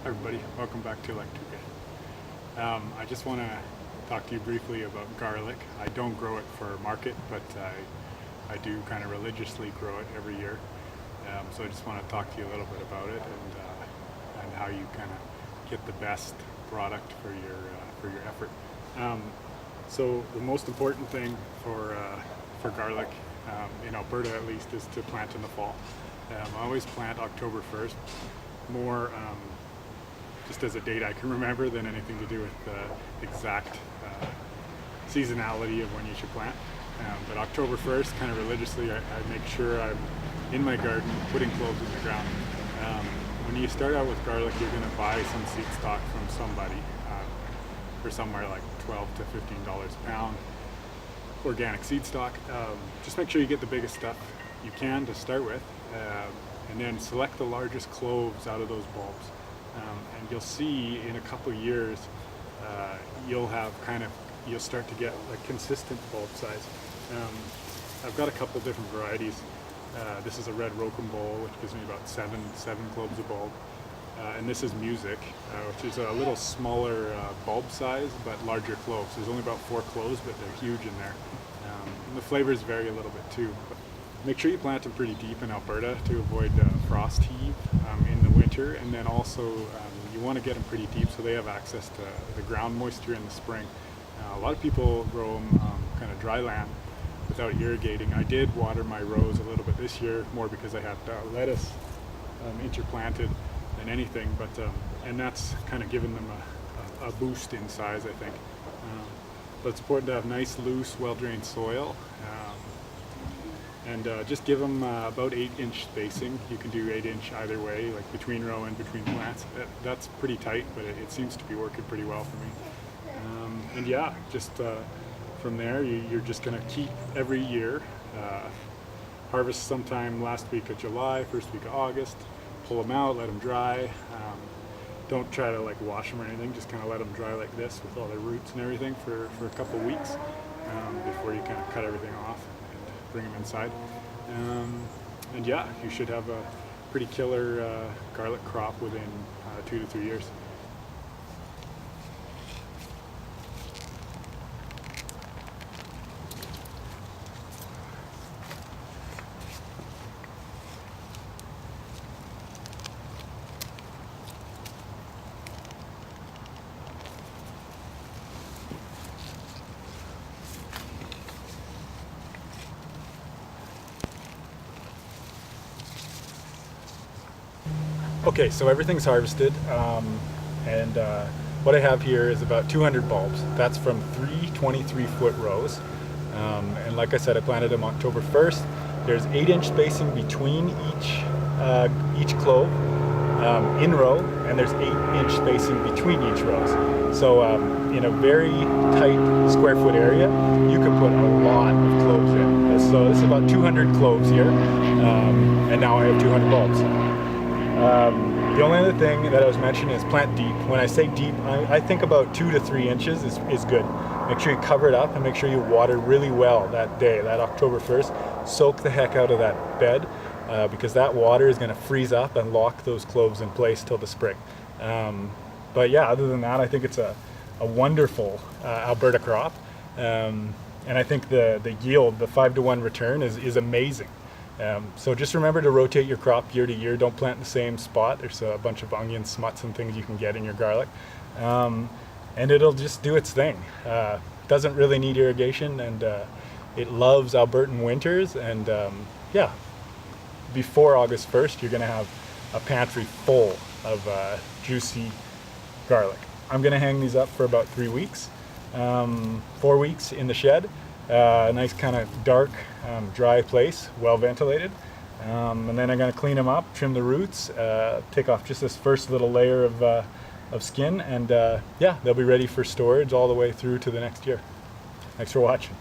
Hi everybody, welcome back to Lactuca. I just want to talk to you briefly about garlic. I don't grow it for market, but I do kind of religiously grow it every year. So I just want to talk to you a little bit about it and how you kind of get the best product for your effort. So the most important thing for garlic, in Alberta at least, is to plant in the fall. I always plant October 1st, more just as a date I can remember than anything to do with the exact seasonality of when you should plant. But October 1st, kind of religiously, I make sure I'm in my garden putting cloves in the ground. When you start out with garlic, you're going to buy some seed stock from somebody for somewhere like $12 to $15 a pound. Organic seed stock. Just make sure you get the biggest stuff you can to start with, and then select the largest cloves out of those bulbs. And you'll see in a couple of years you'll start to get a consistent bulb size. I've got a couple different varieties. This is a red Rokum bowl, which gives me about seven cloves a bulb. And this is Music, which is a little smaller bulb size, but larger cloves. There's only about 4 cloves, but they're huge in there. And the flavors vary a little bit too. But make sure you plant them pretty deep in Alberta to avoid frost heave in the winter. And then also you want to get them pretty deep so they have access to the ground moisture in the spring. A lot of people grow them kind of dry land without irrigating. I did water my rows a little bit this year, more because I had lettuce interplanted than anything, but and that's kind of given them a boost in size, I think. But it's important to have nice, loose, well-drained soil, and just give them about 8-inch spacing. You can do 8-inch either way, like between row and between plants. That's pretty tight, but it seems to be working pretty well for me. And yeah, just from there, you're just going to keep every year. Harvest sometime last week of July, first week of August. Pull them out, let them dry. Don't try to like wash them or anything, just kind of let them dry like this with all their roots and everything for a couple weeks before you kind of cut everything off and bring them inside. And yeah, you should have a pretty killer garlic crop within 2 to 3 years. Okay, so everything's harvested, and what I have here is about 200 bulbs. That's from 3 23-foot rows, and like I said, I planted them October 1st. There's 8-inch spacing between each clove in row, and there's 8-inch spacing between each rows. So in a very tight square foot area, you can put a lot of cloves in. So this is about 200 cloves here, and now I have 200 bulbs. The only other thing that I was mentioning is plant deep. When I say deep, I think about 2 to 3 inches is good. Make sure you cover it up and make sure you water really well that day, that October 1st. Soak the heck out of that bed because that water is going to freeze up and lock those cloves in place till the spring. But yeah, other than that, I think it's a wonderful Alberta crop. And I think the yield, the 5-to-1 return is amazing. So just remember to rotate your crop year to year. Don't plant in the same spot. There's a bunch of onion smuts and things you can get in your garlic. And it'll just do its thing. Doesn't really need irrigation, and it loves Albertan winters. And yeah, before August 1st, you're going to have a pantry full of juicy garlic. I'm going to hang these up for about 3 weeks, 4 weeks in the shed. A nice kind of dark, dry place, well ventilated. And then I'm going to clean them up, trim the roots, take off just this first little layer of skin, and yeah, they'll be ready for storage all the way through to the next year. Thanks for watching.